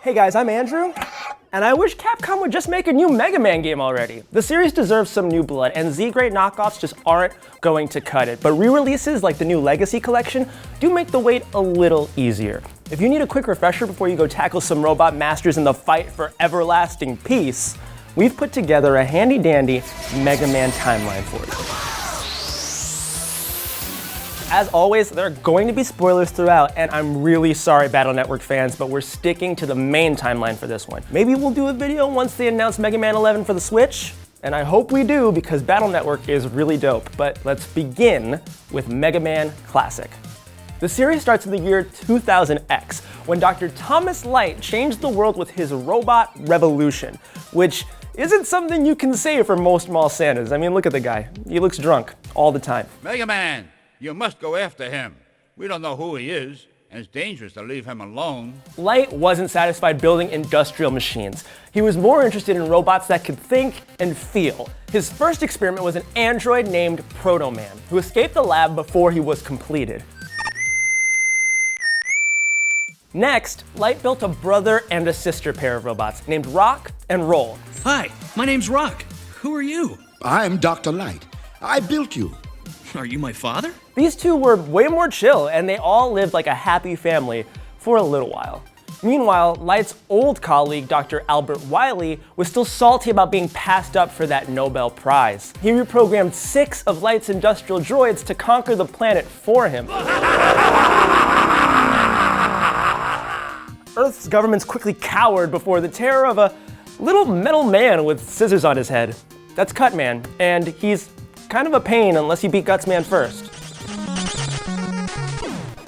Hey guys, I'm Andrew, and I wish Capcom would just make a new Mega Man game already. The series deserves some new blood, and Z-grade knockoffs just aren't going to cut it. But re-releases like the new Legacy Collection do make the wait a little easier. If you need a quick refresher before you go tackle some robot masters in the fight for everlasting peace, we've put together a handy-dandy Mega Man timeline for you. As always, there are going to be spoilers throughout, and I'm really sorry, Battle Network fans, but we're sticking to the main timeline for this one. Maybe we'll do a video once they announce Mega Man 11 for the Switch, and I hope we do because Battle Network is really dope. But let's begin with Mega Man Classic. The series starts in the year 2000X, when Dr. Thomas Light changed the world with his robot revolution, which isn't something you can say for most mall Santas. I mean, look at the guy. He looks drunk all the time. Mega Man! You must go after him. We don't know who he is, and it's dangerous to leave him alone. Light wasn't satisfied building industrial machines. He was more interested in robots that could think and feel. His first experiment was an android named Proto Man, who escaped the lab before he was completed. Next, Light built a brother and a sister pair of robots named Rock and Roll. Hi, my name's Rock. Who are you? I'm Dr. Light. I built you. Are you my father? These two were way more chill, and they all lived like a happy family for a little while. Meanwhile, Light's old colleague, Dr. Albert Wily, was still salty about being passed up for that Nobel Prize. He reprogrammed 6 of Light's industrial droids to conquer the planet for him. Earth's governments quickly cowered before the terror of a little metal man with scissors on his head. That's Cutman, and he's kind of a pain unless you beat Gutsman first.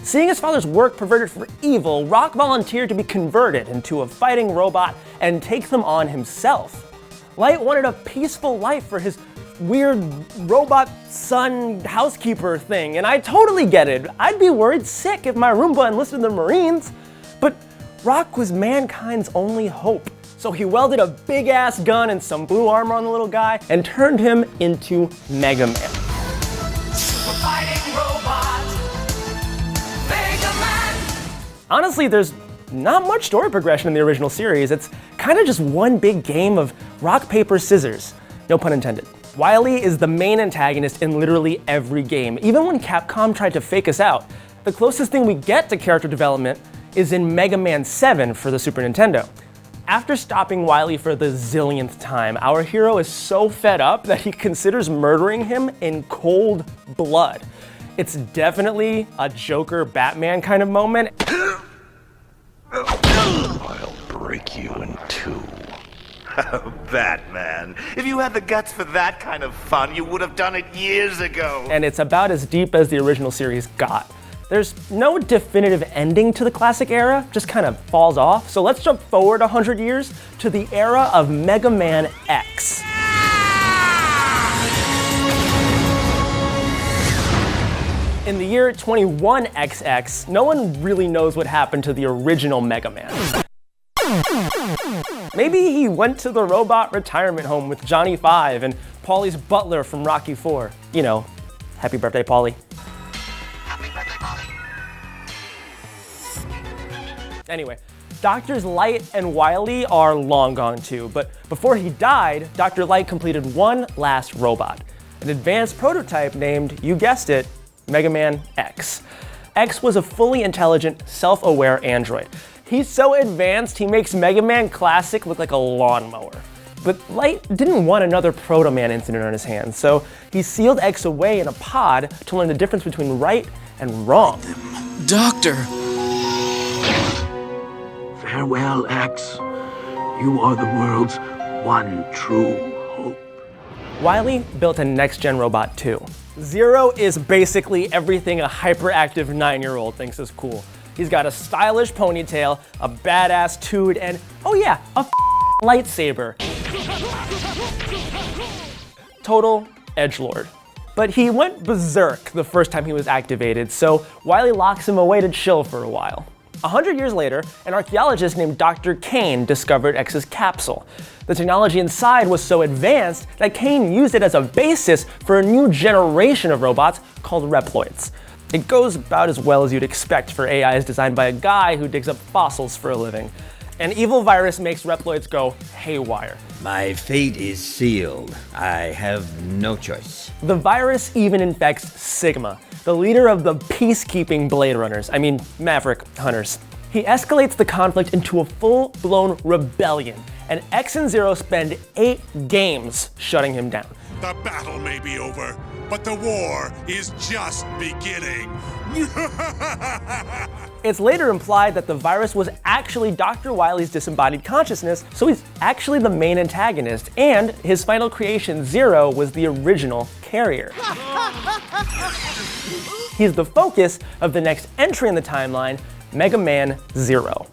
Seeing his father's work perverted for evil, Rock volunteered to be converted into a fighting robot and take them on himself. Light wanted a peaceful life for his weird robot son housekeeper thing, and I totally get it. I'd be worried sick if my Roomba enlisted the Marines, but Rock was mankind's only hope. So he welded a big-ass gun and some blue armor on the little guy and turned him into Mega Man. Super fighting robot, Mega Man. Honestly, there's not much story progression in the original series. It's kind of just one big game of rock, paper, scissors. No pun intended. Wily is the main antagonist in literally every game. Even when Capcom tried to fake us out, the closest thing we get to character development is in Mega Man 7 for the Super Nintendo. After stopping Wily for the zillionth time, our hero is so fed up that he considers murdering him in cold blood. It's definitely a Joker Batman kind of moment. I'll break you in two. Batman, if you had the guts for that kind of fun, you would have done it years ago. And it's about as deep as the original series got. There's no definitive ending to the classic era, just kind of falls off. So let's jump forward 100 years to the era of Mega Man X. In the year 21XX, no one really knows what happened to the original Mega Man. Maybe he went to the robot retirement home with Johnny Five and Paulie's butler from Rocky IV. You know, happy birthday, Paulie. Anyway, Doctors Light and Wily are long gone too, but before he died, Dr. Light completed one last robot, an advanced prototype named, you guessed it, Mega Man X. X was a fully intelligent, self-aware android. He's so advanced, he makes Mega Man Classic look like a lawnmower. But Light didn't want another Proto Man incident on his hands, so he sealed X away in a pod to learn the difference between right and wrong. Doctor! Farewell, X. You are the world's one true hope. Wily built a next-gen robot too. Zero is basically everything a hyperactive 9-year-old thinks is cool. He's got a stylish ponytail, a badass toot, and oh yeah, a lightsaber. Total edgelord. But he went berserk the first time he was activated, so Wily locks him away to chill for a while. 100 years later, an archaeologist named Dr. Kane discovered X's capsule. The technology inside was so advanced that Kane used it as a basis for a new generation of robots called Reploids. It goes about as well as you'd expect for AIs designed by a guy who digs up fossils for a living. An evil virus makes Reploids go haywire. My fate is sealed. I have no choice. The virus even infects Sigma, the leader of the peacekeeping Blade Runners, Maverick Hunters. He escalates the conflict into a full-blown rebellion, and X and Zero spend 8 games shutting him down. The battle may be over, but the war is just beginning. It's later implied that the virus was actually Dr. Wily's disembodied consciousness, so he's actually the main antagonist, and his final creation, Zero, was the original carrier. He's the focus of the next entry in the timeline, MegaMan Zero.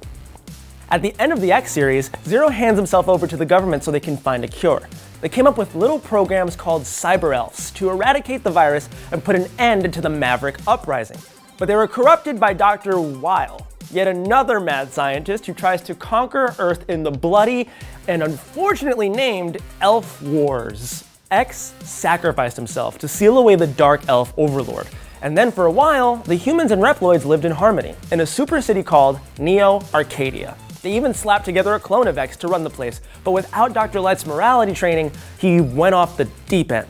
At the end of the X series, Zero hands himself over to the government so they can find a cure. They came up with little programs called cyber elves to eradicate the virus and put an end to the Maverick uprising. But they were corrupted by Dr. Wily, yet another mad scientist who tries to conquer Earth in the bloody and unfortunately named Elf Wars. X sacrificed himself to seal away the Dark Elf Overlord. And then for a while, the humans and Reploids lived in harmony in a super city called Neo Arcadia. They even slapped together a clone of X to run the place, but without Dr. Light's morality training, he went off the deep end.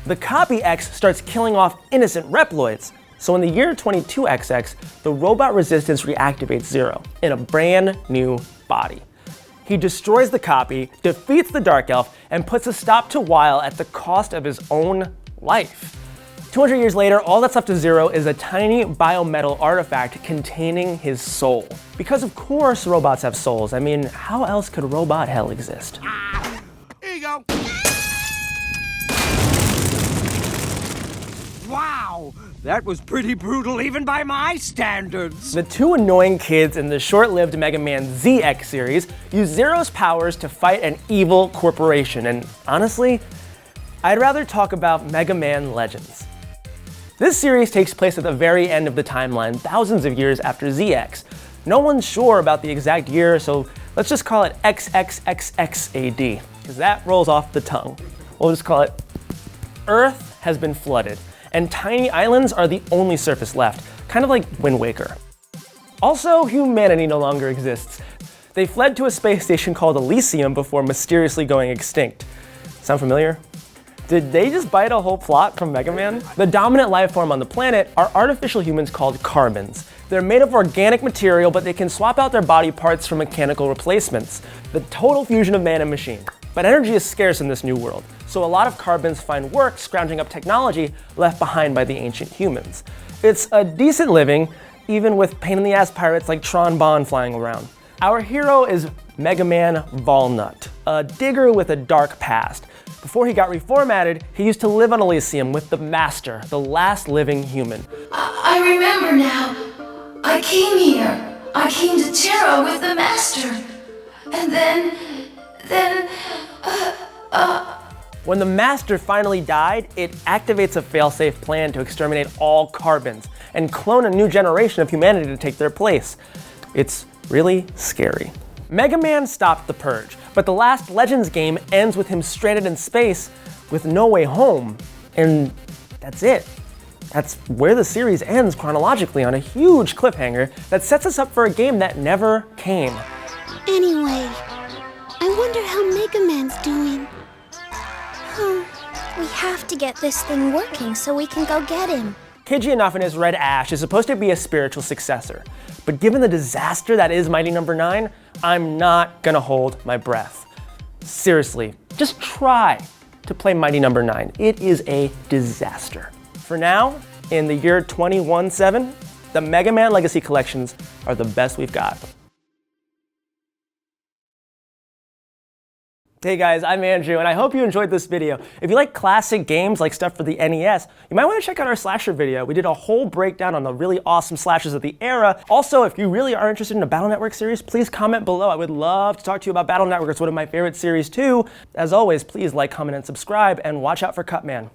The copy X starts killing off innocent Reploids. So in the year 22XX, the robot resistance reactivates Zero in a brand new body. He destroys the copy, defeats the Dark Elf, and puts a stop to Wily at the cost of his own life. 200 years later, all that's left of Zero is a tiny biometal artifact containing his soul. Because of course robots have souls. How else could robot hell exist? Here you go. Wow, that was pretty brutal even by my standards. The two annoying kids in the short-lived MegaMan ZX series use Zero's powers to fight an evil corporation, and honestly, I'd rather talk about MegaMan Legends. This series takes place at the very end of the timeline, thousands of years after ZX. No one's sure about the exact year, so let's just call it XXXX AD, because that rolls off the tongue. We'll just call it Earth has been flooded, and tiny islands are the only surface left, kind of like Wind Waker. Also, humanity no longer exists. They fled to a space station called Elysium before mysteriously going extinct. Sound familiar? Did they just bite a whole plot from MegaMan? The dominant life form on the planet are artificial humans called carbons. They're made of organic material, but they can swap out their body parts for mechanical replacements. The total fusion of man and machine. But energy is scarce in this new world, so a lot of carbons find work scrounging up technology left behind by the ancient humans. It's a decent living, even with pain-in-the-ass pirates like Tron Bonne flying around. Our hero is MegaMan Walnut, a digger with a dark past. Before he got reformatted, he used to live on Elysium with the Master, the last living human. I remember now. I came here. I came to Terra with the Master. And then... When the Master finally died, it activates a failsafe plan to exterminate all carbons and clone a new generation of humanity to take their place. It's really scary. MegaMan stopped the purge, but the last Legends game ends with him stranded in space with no way home. And that's it. That's where the series ends chronologically, on a huge cliffhanger that sets us up for a game that never came. Anyway, I wonder how MegaMan's doing. We have to get this thing working so we can go get him. Keiji Inafune's Red Ash is supposed to be a spiritual successor, but given the disaster that is Mighty No. 9, I'm not gonna hold my breath. Seriously, just try to play Mighty No. 9. It is a disaster. For now, in the year 21-7, the MegaMan Legacy Collections are the best we've got. Hey guys, I'm Andrew, and I hope you enjoyed this video. If you like classic games like stuff for the NES, you might want to check out our slasher video. We did a whole breakdown on the really awesome slashers of the era. Also, if you really are interested in a Battle Network series, please comment below. I would love to talk to you about Battle Network. It's one of my favorite series too. As always, please like, comment, and subscribe, and watch out for Cutman.